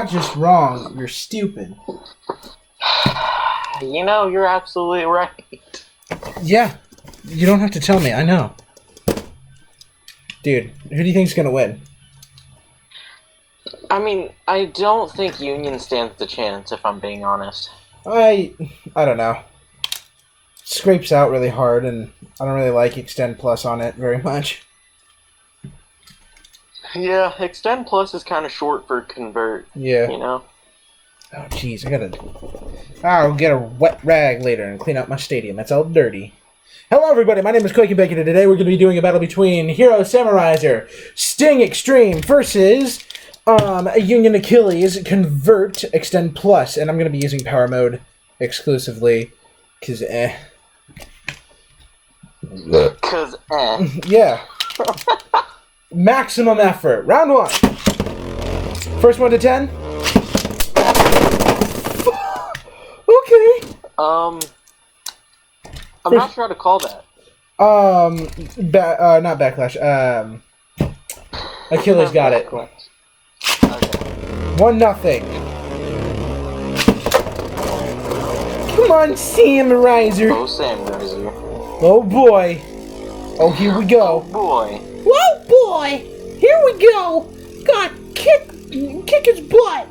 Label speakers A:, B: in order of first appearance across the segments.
A: not just wrong, you're stupid.
B: You know, you're absolutely right.
A: Yeah, you don't have to tell me, I know. Dude, who do you think's gonna win?
B: I mean, I don't think Union stands the chance, if I'm being honest.
A: I don't know. Scrapes out really hard, and I don't really like Extend Plus on it very much.
B: Yeah, Extend Plus is kind of short for Convert.
A: Yeah.
B: You know?
A: Oh, jeez, I'll get a wet rag later and clean out my stadium. It's all dirty. Hello, everybody. My name is Quakin, and today we're going to be doing a battle between Hero Samuraizor Sting Extreme versus Union Achilles Convert Extend Plus, and I'm going to be using Power Mode exclusively, because Yeah. Maximum effort. Round 1. First 1 to 10. Okay.
B: I'm not sure how to call that.
A: Not Backlash. Achilles got it.
B: Okay.
A: 1-0. Come on, Samuraizor.
B: Oh, Samuraizor.
A: Oh boy. Oh, here we go.
B: Oh boy.
A: Whoa, boy. Here we go. God, kick his butt.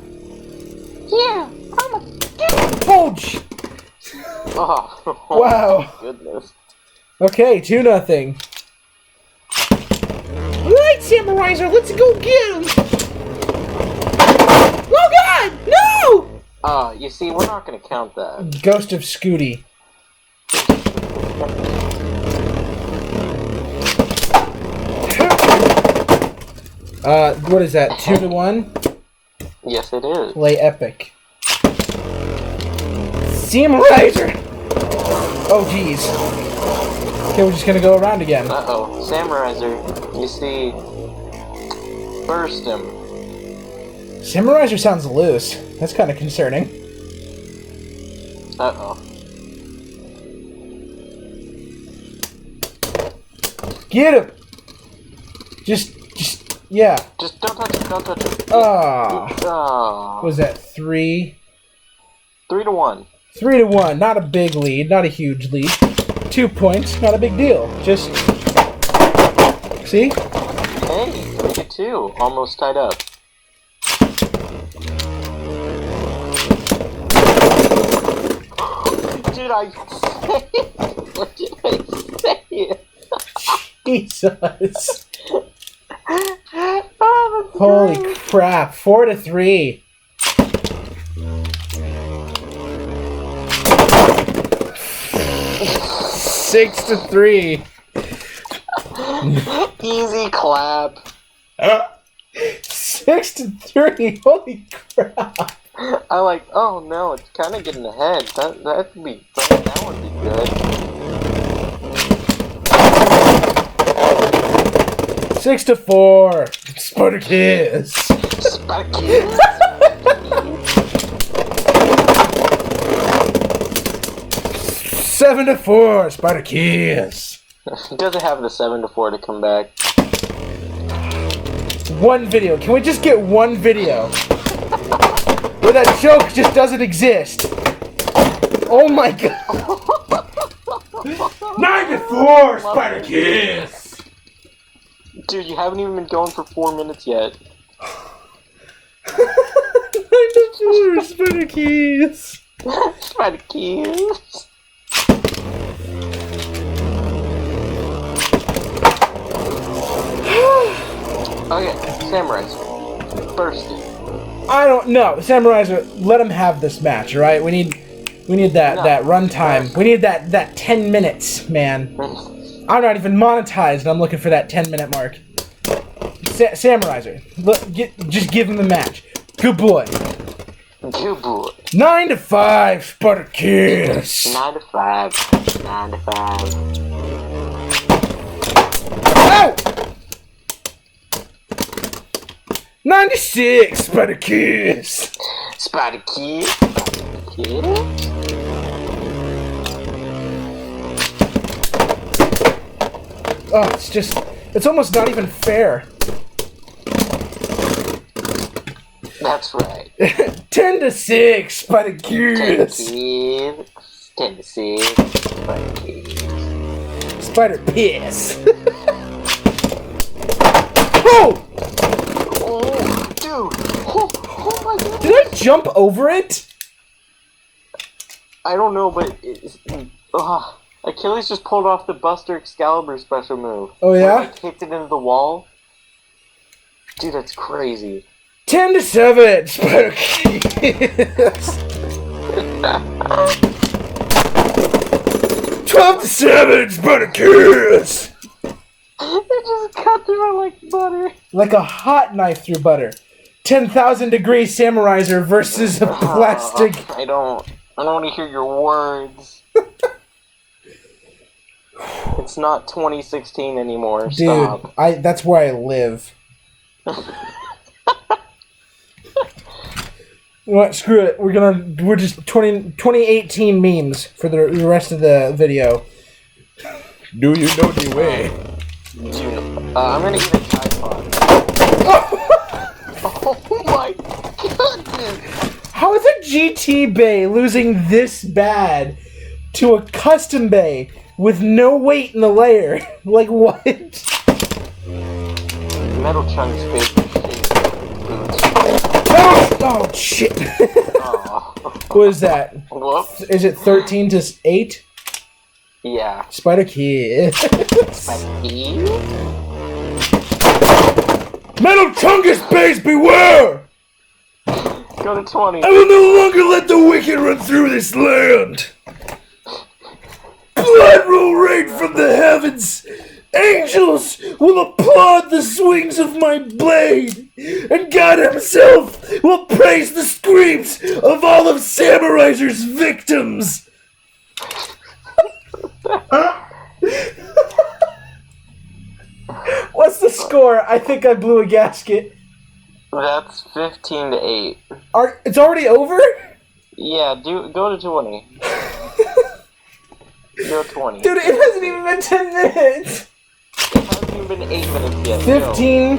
B: Yeah, I'm a
A: Ouch.
B: Oh,
A: Wow.
B: My goodness.
A: Okay, 2-0. Alright, Samuraizor, let's go get him. Oh God, no!
B: You see, we're not gonna count that.
A: Ghost of Scooty. What is that? 2-1?
B: Yes, it is.
A: Play epic. Samuraizor! Oh, jeez. Okay, we're just gonna go around again.
B: Uh-oh. Samuraizor, you see... Burst him.
A: Samuraizor sounds loose. That's kind of concerning.
B: Uh-oh.
A: Get him! Yeah.
B: Just don't touch it, don't touch it.
A: Ah.
B: Oh.
A: What was that, 3?
B: 3-1.
A: 3-1. Not a big lead, not a huge lead. 2 points, not a big deal. Just... See?
B: Hey, 3-2. Almost tied up. Did I say it? What did I say?
A: Jesus.
B: Oh,
A: Holy crap. 4-3. Six to 3.
B: Easy clap.
A: 6-3. Holy crap.
B: I like, oh no, it's kind of getting ahead. That would be, that would be good.
A: 6-4. Spartacus.
B: Spartacus.
A: 7-4. Spartacus.
B: He doesn't have the 7-4 to come back.
A: One video. Can we just get one video? Where that joke just doesn't exist. Oh my god. 9-4. Spartacus.
B: Dude, you haven't even been going for 4 minutes yet.
A: 9-4. Spartacus.
B: Spartacus. Okay, Samuraizor. Burst it.
A: I don't know. Samuraizor, let him have this match, alright? We need that runtime. We need that 10 minutes, man. I'm not even monetized, and I'm looking for that 10-minute mark. Samuraizor, just give him the match. Good boy.
B: Good boy.
A: 9-5, Spartacus.
B: 9-5. 9-5.
A: Oh! 96, Spartacus.
B: Spartacus.
A: Oh, it's almost not even fair.
B: That's right.
A: 10 to 6 by the Gears.
B: 10 to 6 by the Gears.
A: Spider piss. Oh!
B: Oh, dude! Oh my god!
A: Did I jump over it?
B: I don't know, but Achilles just pulled off the Buster Excalibur special move.
A: Oh yeah?
B: Where he kicked it into the wall. Dude, that's crazy.
A: 10 to 7. Spider kiss. 12 to 7. Spider kiss.
B: It just cut through it like butter.
A: Like a hot knife through butter. 10,000 degree Samuraizor versus a plastic.
B: I don't want to hear your words. It's not 2016 anymore.
A: Dude,
B: Stop.
A: that's where I live. You know what? Screw it. We're just 2018 memes for the rest of the video. Do you know the way?
B: Dude, I'm gonna eat a tripod. Oh my goodness!
A: How is a GT bay losing this bad to a custom bay with no weight in the layer? Like what?
B: Metal chunks face boots.
A: Oh shit!
B: Oh.
A: What is that?
B: Whoops.
A: Is it 13 to 8?
B: Yeah.
A: Spider kiss.
B: Spiky?
A: Metal Chungus base, beware!
B: Go to 20.
A: I will no longer let the wicked run through this land. Blood will rain from the heavens. Angels will applaud the swings of my blade, and God himself will praise the screams of all of Samuraizor's victims. What's the score? I think I blew a gasket.
B: That's 15 to 8.
A: It's already over?
B: Yeah, go to 20. Go 20.
A: Dude, it hasn't even been 10 minutes.
B: It hasn't even been 8 minutes yet.
A: 15.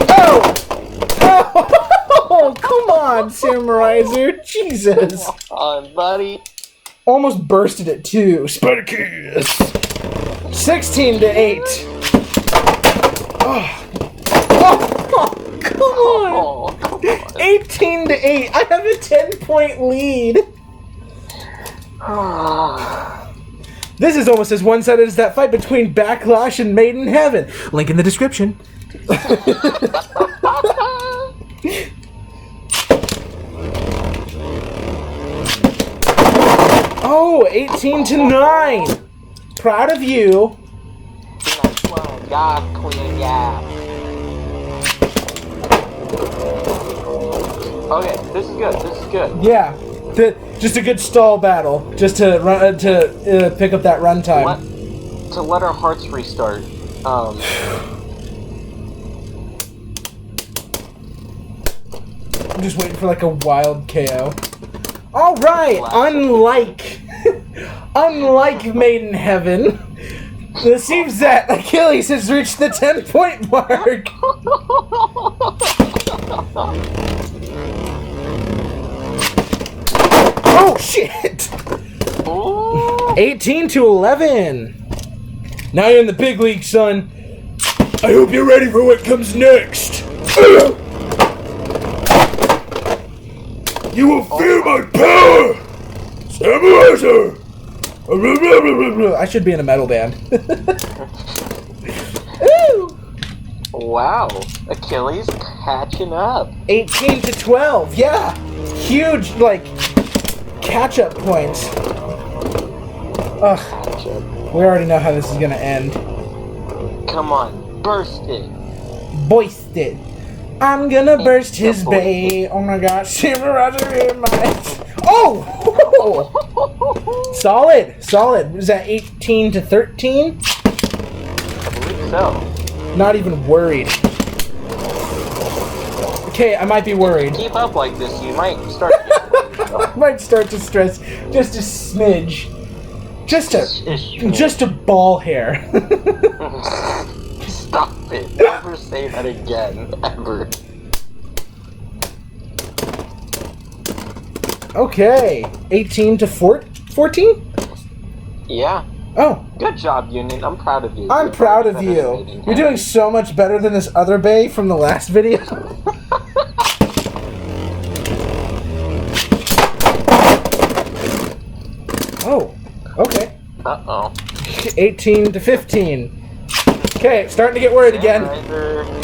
A: Oh! Oh! Come on, Samuraizor. Jesus.
B: Come on, buddy.
A: Almost bursted it too. Spider kiss. 16 to 8. Oh. Oh, come on.
B: Oh, come on.
A: 18 to 8. I have a 10-point lead. This is almost as one-sided as that fight between Backlash and Maiden Heaven. Link in the description. Oh, 18 to 9. Proud of you.
B: Nice one. Yeah, queen, yeah. Okay, this is good. This is good.
A: Yeah, just a good stall battle, just to run pick up that runtime.
B: To let our hearts restart.
A: I'm just waiting for like a wild KO. All right, unlike Maiden Heaven, it seems that Achilles has reached the 10-point mark. Oh shit!
B: Ooh.
A: 18 to 11. Now you're in the big league, son. I hope you're ready for what comes next. You will feel my power, Samuraizor. I should be in a metal band. Ooh.
B: Wow, Achilles catching up.
A: 18 to 12. Yeah, huge catch-up points. Ugh. We already know how this is gonna end.
B: Come on, burst it.
A: Boist it. I'm gonna burst his bay. Oh my gosh, Samuraizor in my... Oh! Solid. Was that 18 to 13?
B: I believe so.
A: Not even worried. Okay, I might be worried.
B: Keep up like this, you might start.
A: I might start to stress just a smidge. Just a ball hair.
B: Stop it. Never say that again. Ever.
A: Okay, 18 to 14?
B: Yeah.
A: Oh.
B: Good job, Union. I'm proud of you.
A: I'm proud of you. You're doing so much better than this other bay from the last video. Oh, okay.
B: Uh-oh.
A: 18 to 15. Okay, starting to get worried again.
B: Samuraizor.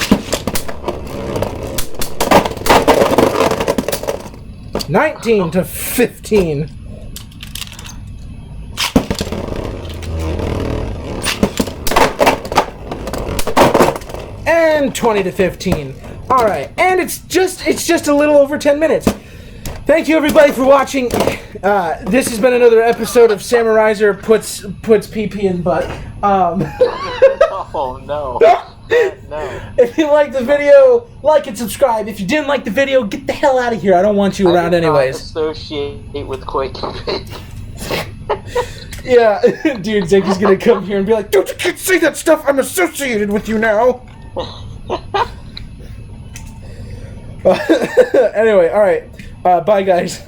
A: 19 to 15. And 20 to 15. All right, and it's just a little over 10 minutes. Thank you everybody for watching. This has been another episode of Samuraizor puts PP in butt.
B: Oh no. No.
A: If you liked the video, like and subscribe. If you didn't like the video, get the hell out of here. I don't want you around anyways.
B: Associate with Quakin.
A: Yeah, dude, Zankye's gonna come here and be like, dude, you can't say that stuff. I'm associated with you now. Anyway, all right. Bye, guys.